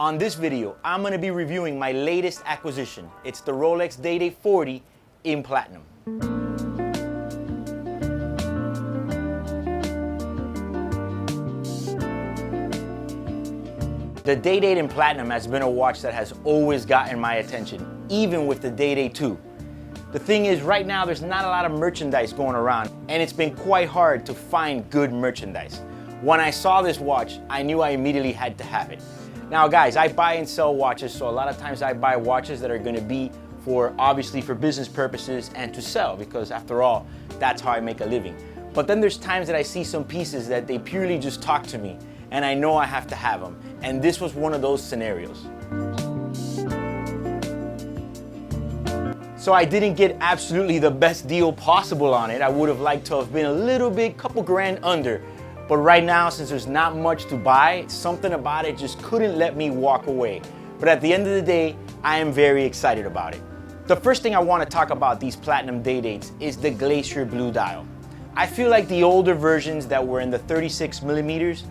On this video, I'm going to be reviewing my latest acquisition. It's the Rolex DayDate 40 in Platinum. The DayDate in Platinum has been a watch that has always gotten my attention, even with the DayDate 2. The thing is, right now there's not a lot of merchandise going around, and it's been quite hard to find good merchandise. When I saw this watch, I knew I immediately had to have it. Now guys, I buy and sell watches, so a lot of times I buy watches that are going to be obviously for business purposes and to sell, because after all, that's how I make a living. But then there's times that I see some pieces that they purely just talk to me, and I know I have to have them. And this was one of those scenarios. So I didn't get absolutely the best deal possible on it. I would have liked to have been a little bit, couple grand under. But right now, since there's not much to buy, something about it just couldn't let me walk away. But at the end of the day, I am very excited about it. The first thing I want to talk about these Platinum DayDates is the Glacier Blue dial. I feel like the older versions that were in the 36 millimeters,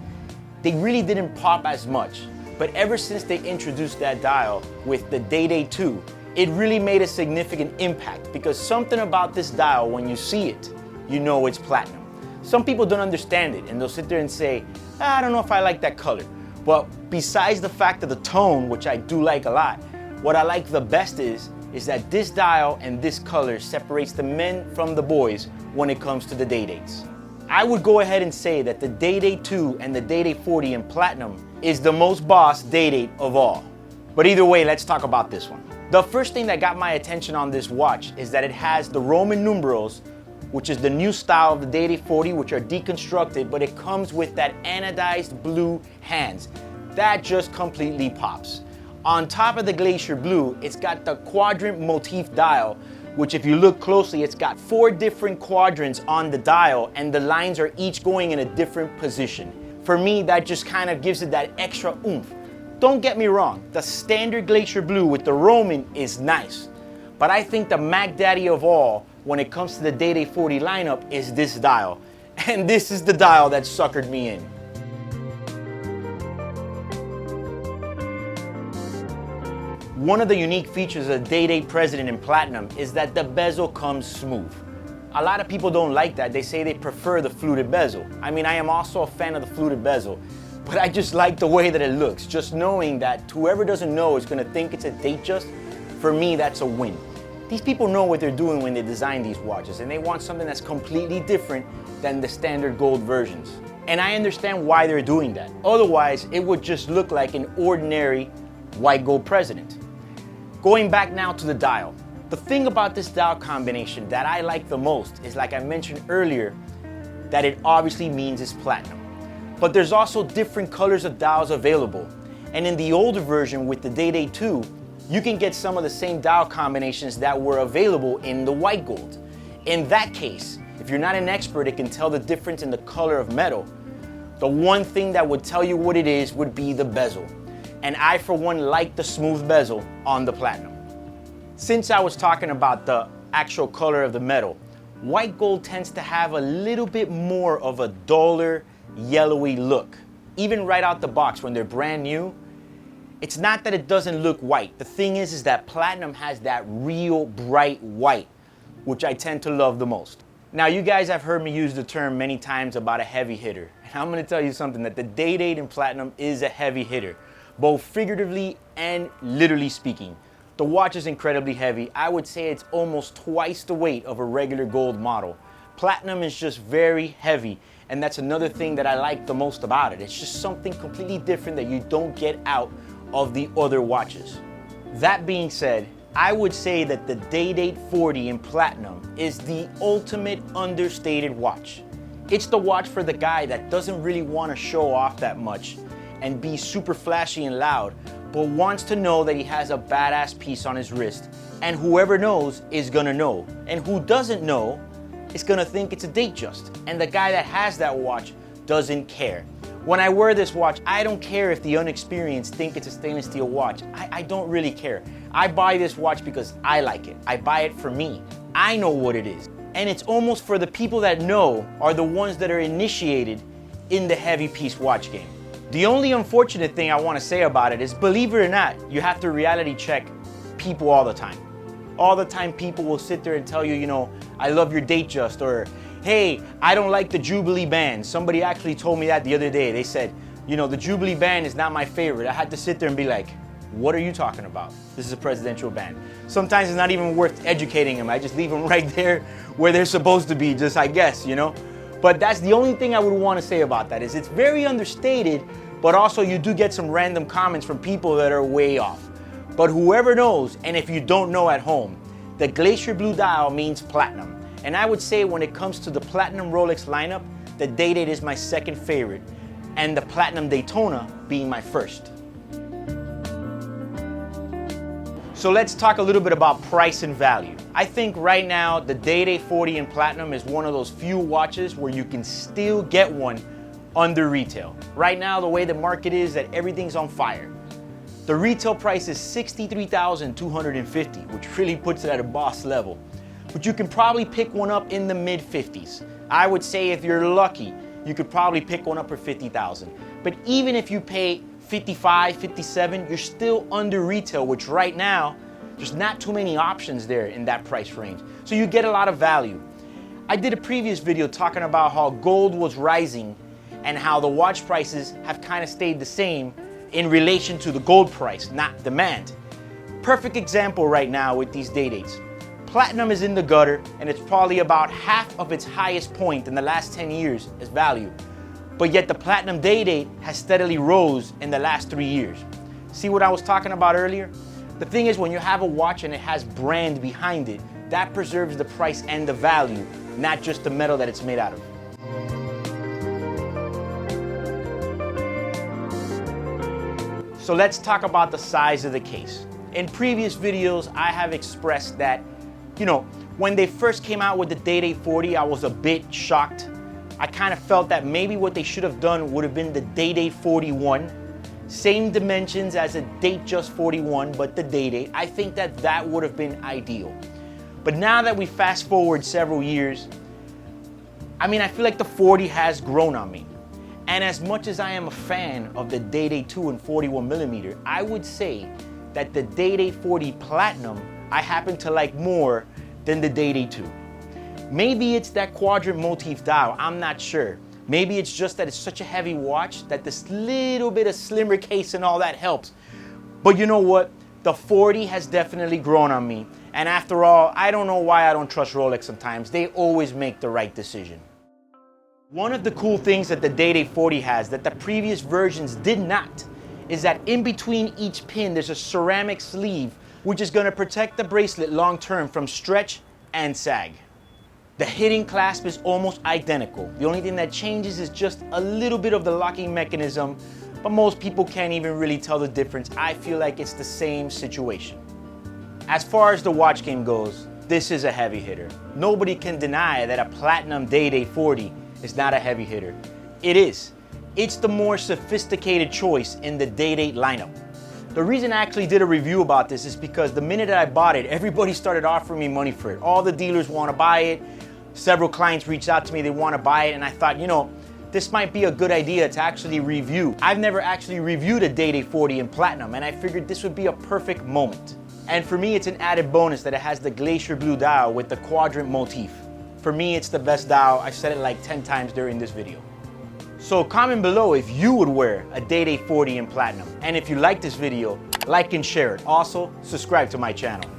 they really didn't pop as much. But ever since they introduced that dial with the DayDate 2, it really made a significant impact, because something about this dial, when you see it, you know it's platinum. Some people don't understand it and they'll sit there and say, I don't know if I like that color. But besides the fact of the tone, which I do like a lot, what I like the best is that this dial and this color separates the men from the boys when it comes to the DayDates. I would go ahead and say that the DayDate 2 and the DayDate 40 in Platinum is the most boss DayDate of all. But either way, let's talk about this one. The first thing that got my attention on this watch is that it has the Roman numerals, which is the new style of the DayDate 40, which are deconstructed, but it comes with that anodized blue hands. That just completely pops. On top of the Glacier Blue, it's got the quadrant motif dial, which if you look closely, it's got 4 different quadrants on the dial, and the lines are each going in a different position. For me, that just kind of gives it that extra oomph. Don't get me wrong, the standard Glacier Blue with the Roman is nice, but I think the Mac Daddy of all when it comes to the DayDate 40 lineup is this dial. And this is the dial that suckered me in. One of the unique features of DayDate President in Platinum is that the bezel comes smooth. A lot of people don't like that. They say they prefer the fluted bezel. I mean, I am also a fan of the fluted bezel, but I just like the way that it looks. Just knowing that whoever doesn't know is gonna think it's a DateJust, for me, that's a win. These people know what they're doing when they design these watches, and they want something that's completely different than the standard gold versions. And I understand why they're doing that. Otherwise, it would just look like an ordinary white gold President. Going back now to the dial. The thing about this dial combination that I like the most is, like I mentioned earlier, that it obviously means it's platinum. But there's also different colors of dials available. And in the older version with the DayDate 2, you can get some of the same dial combinations that were available in the white gold. In that case, if you're not an expert, it can tell the difference in the color of metal. The one thing that would tell you what it is would be the bezel. And I, for one, like the smooth bezel on the Platinum. Since I was talking about the actual color of the metal, white gold tends to have a little bit more of a duller, yellowy look. Even right out the box when they're brand new, it's not that it doesn't look white. The thing is that Platinum has that real bright white, which I tend to love the most. Now, you guys have heard me use the term many times about a heavy hitter. And I'm gonna tell you something, that the DayDate in Platinum is a heavy hitter, both figuratively and literally speaking. The watch is incredibly heavy. I would say it's almost twice the weight of a regular gold model. Platinum is just very heavy, and that's another thing that I like the most about it. It's just something completely different that you don't get out of the other watches. That being said, I would say that the DayDate 40 in Platinum is the ultimate understated watch. It's the watch for the guy that doesn't really want to show off that much and be super flashy and loud, but wants to know that he has a badass piece on his wrist, and whoever knows is gonna know, and who doesn't know is gonna think it's a DateJust, and the guy that has that watch doesn't care. When I wear this watch, I don't care if the unexperienced think it's a stainless steel watch. I don't really care. I buy this watch because I like it. I buy it for me. I know what it is. And it's almost for the people that know are the ones that are initiated in the heavy piece watch game. The only unfortunate thing I want to say about it is, believe it or not, you have to reality check people all the time. All the time people will sit there and tell you, you know, I love your DateJust, or hey, I don't like the Jubilee band. Somebody actually told me that the other day. They said, you know, the Jubilee band is not my favorite. I had to sit there and be like, what are you talking about? This is a presidential band. Sometimes it's not even worth educating them. I just leave them right there where they're supposed to be, just I guess, you know? But that's the only thing I would want to say about that, is it's very understated, but also you do get some random comments from people that are way off. But whoever knows, and if you don't know at home, the Glacier Blue dial means platinum. And I would say when it comes to the Platinum Rolex lineup, the DayDate is my second favorite, and the Platinum Daytona being my first. So let's talk a little bit about price and value. I think right now the DayDate 40 in Platinum is one of those few watches where you can still get one under retail. Right now the way the market is that everything's on fire. The retail price is $63,250, which really puts it at a boss level. But you can probably pick one up in the mid 50s. I would say if you're lucky, you could probably pick one up for 50,000. But even if you pay 55, 57, you're still under retail, which right now, there's not too many options there in that price range. So you get a lot of value. I did a previous video talking about how gold was rising and how the watch prices have kind of stayed the same in relation to the gold price, not demand. Perfect example right now with these DayDates. Platinum is in the gutter, and it's probably about half of its highest point in the last 10 years as value. But yet the Platinum DayDate has steadily rose in the last 3 years. See what I was talking about earlier? The thing is, when you have a watch and it has brand behind it, that preserves the price and the value, not just the metal that it's made out of. So let's talk about the size of the case. In previous videos, I have expressed that, you know, when they first came out with the DayDate 40, I was a bit shocked. I kind of felt that maybe what they should have done would have been the DayDate 41. Same dimensions as a DateJust 41, but the DayDate. I think that that would have been ideal. But now that we fast forward several years, I mean, I feel like the 40 has grown on me. And as much as I am a fan of the DayDate 2 and 41mm, I would say that the DayDate 40 Platinum I happen to like more than the DayDate 2. Maybe it's that quadrant motif dial, I'm not sure. Maybe it's just that it's such a heavy watch that this little bit of slimmer case and all that helps. But you know what? The 40 has definitely grown on me. And after all, I don't know why I don't trust Rolex sometimes. They always make the right decision. One of the cool things that the DayDate 40 has that the previous versions did not is that in between each pin there's a ceramic sleeve which is going to protect the bracelet long term from stretch and sag. The hidden clasp is almost identical. The only thing that changes is just a little bit of the locking mechanism, but most people can't even really tell the difference. I feel like it's the same situation. As far as the watch game goes, this is a heavy hitter. Nobody can deny that a Platinum DayDate 40 is not a heavy hitter. It is. It's the more sophisticated choice in the DayDate lineup. The reason I actually did a review about this is because the minute that I bought it, everybody started offering me money for it. All the dealers want to buy it. Several clients reached out to me, they want to buy it, and I thought, you know, this might be a good idea to actually review. I've never actually reviewed a DayDate 40 in Platinum, and I figured this would be a perfect moment. And for me, it's an added bonus that it has the Glacier Blue dial with the quadrant motif. For me, it's the best dial. I've said it like 10 times during this video. So comment below if you would wear a DayDate 40 in Platinum. And if you like this video, like and share it. Also, subscribe to my channel.